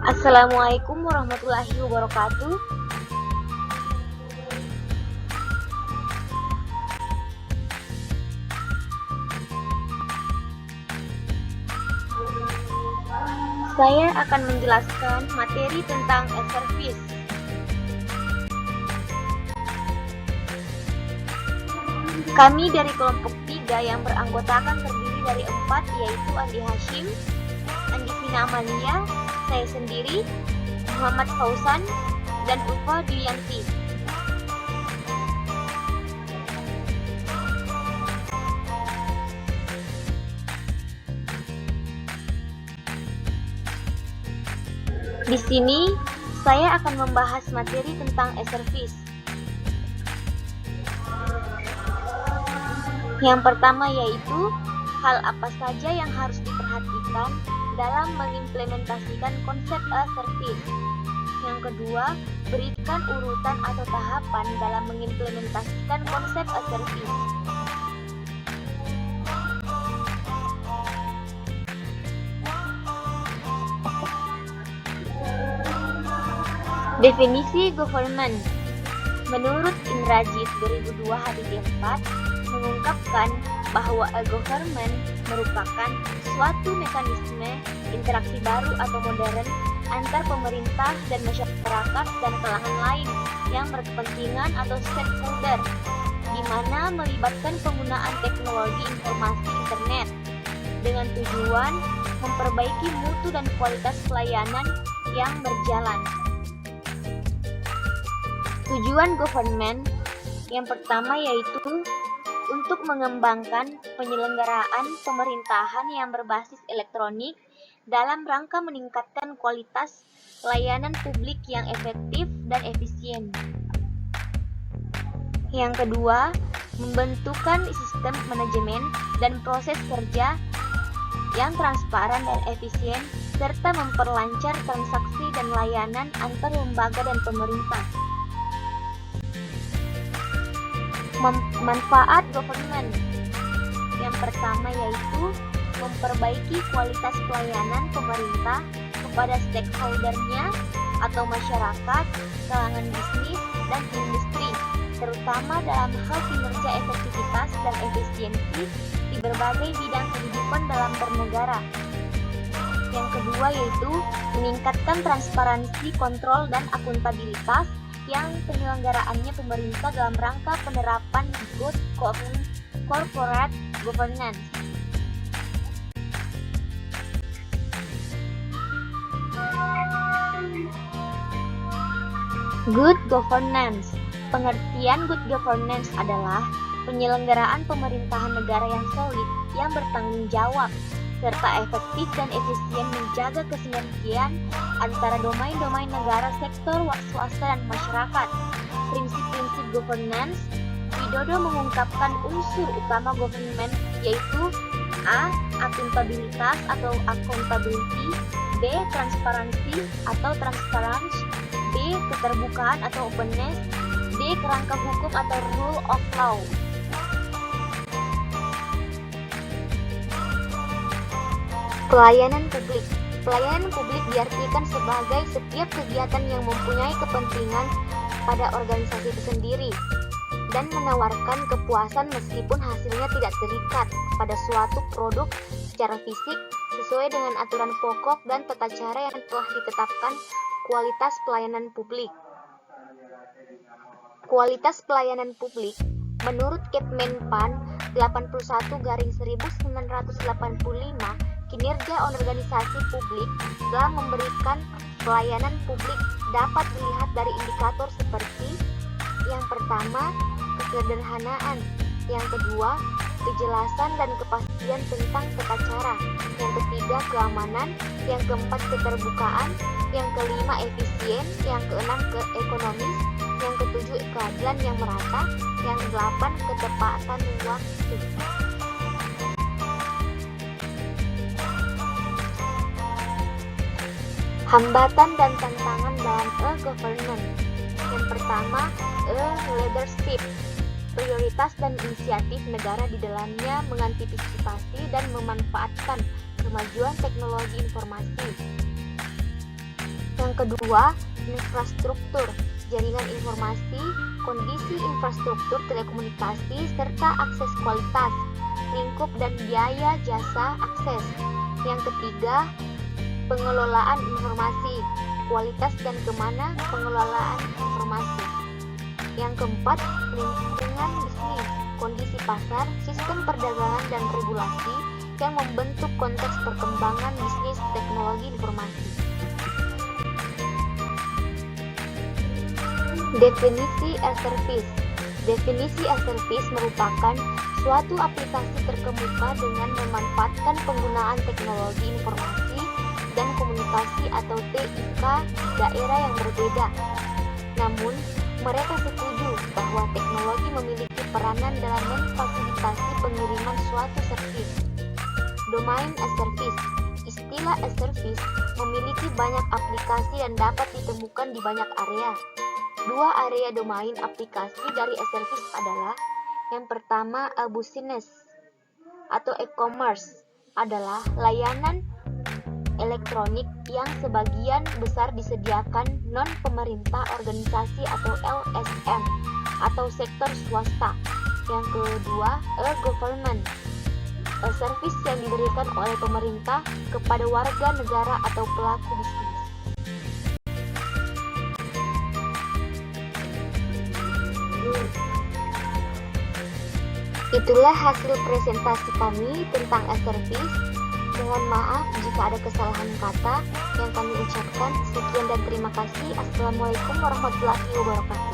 Assalamualaikum warahmatullahi wabarakatuh. Saya akan menjelaskan materi tentang e-service. Kami dari kelompok 3 yang beranggotakan terdiri dari 4, yaitu Andi Hashim, Andi Vina Amalia, saya sendiri, Muhammad Fauzan, dan Ulfa Dwiyanti. Di sini, saya akan membahas materi tentang e-service. Yang pertama yaitu, hal apa saja yang harus diperhatikan dalam mengimplementasikan konsep e-service. Yang kedua, berikan urutan atau tahapan dalam mengimplementasikan konsep e-service. Definisi government. Menurut Indrajit 2002 H4 mengungkapkan bahwa government merupakan suatu mekanisme interaksi baru atau modern antar pemerintah dan masyarakat dan kalangan lain yang berkepentingan atau stakeholder, di mana melibatkan penggunaan teknologi informasi internet dengan tujuan memperbaiki mutu dan kualitas pelayanan yang berjalan. Tujuan government yang pertama yaitu untuk mengembangkan penyelenggaraan pemerintahan yang berbasis elektronik dalam rangka meningkatkan kualitas layanan publik yang efektif dan efisien. Yang kedua, membentukkan sistem manajemen dan proses kerja yang transparan dan efisien serta memperlancar transaksi dan layanan antar lembaga dan pemerintah. Manfaat government yang pertama yaitu memperbaiki kualitas pelayanan pemerintah kepada stakeholder-nya atau masyarakat, kalangan bisnis, dan industri, terutama dalam hal kinerja efektivitas dan efisiensi di berbagai bidang kehidupan dalam bernegara. Yang kedua yaitu meningkatkan transparansi, kontrol, dan akuntabilitas yang penyelenggaraannya pemerintah dalam rangka penerapan good corporate governance. Good governance. Pengertian good governance adalah penyelenggaraan pemerintahan negara yang solid, yang bertanggung jawab, serta efektif dan efisien menjaga kesinergian antara domain-domain negara, sektor swasta, dan masyarakat. Prinsip-prinsip governance, Widodo mengungkapkan unsur utama government yaitu A. Akuntabilitas atau accountability, B. Transparansi atau transparansi, B. Keterbukaan atau openness, D. Kerangka hukum atau rule of law. Pelayanan publik. Pelayanan publik diartikan sebagai setiap kegiatan yang mempunyai kepentingan pada organisasi itu sendiri dan menawarkan kepuasan meskipun hasilnya tidak terikat pada suatu produk secara fisik sesuai dengan aturan pokok dan tata cara yang telah ditetapkan. Kualitas pelayanan publik. Kualitas pelayanan publik menurut Kepmenpan 81/1985, kinerja organisasi publik dalam memberikan pelayanan publik dapat dilihat dari indikator seperti: yang pertama, kesederhanaan; yang kedua, kejelasan dan kepastian tentang tata cara; yang ketiga, keamanan; yang keempat, keterbukaan; yang kelima, efisien; yang keenam, ekonomis; yang ketujuh, keadilan yang merata; yang kedelapan, ketepatan waktu. Hambatan dan tantangan dalam e-government. Yang pertama, leadership priority. otoritas dan inisiatif negara di dalamnya mengantisipasi dan memanfaatkan kemajuan teknologi informasi. Yang kedua, infrastruktur, jaringan informasi, kondisi infrastruktur telekomunikasi, serta akses kualitas, lingkup dan biaya jasa akses. Yang ketiga, pengelolaan informasi, kualitas dan kemana pengelolaan informasi. Yang keempat, lingkungan bisnis, kondisi pasar, sistem perdagangan dan regulasi yang membentuk konteks perkembangan bisnis teknologi informasi. Definisi as-service. Definisi as-service merupakan suatu aplikasi terkemuka dengan memanfaatkan penggunaan teknologi informasi dan komunikasi atau TIK di daerah yang berbeda. Namun, mereka setuju bahwa teknologi memiliki peranan dalam memfasilitasi pengiriman suatu servis. Domain as-service. Istilah as-service memiliki banyak aplikasi dan dapat ditemukan di banyak area. Dua area domain aplikasi dari as-service adalah: yang pertama, business atau e-commerce adalah layanan elektronik yang sebagian besar disediakan non-pemerintah, organisasi atau LSM atau sektor swasta. Yang kedua, e-government, service yang diberikan oleh pemerintah kepada warga negara atau pelaku bisnis. Itulah hasil presentasi kami tentang as-service. Mohon maaf jika ada kesalahan kata yang kami ucapkan. Sekian dan terima kasih. Assalamualaikum warahmatullahi wabarakatuh.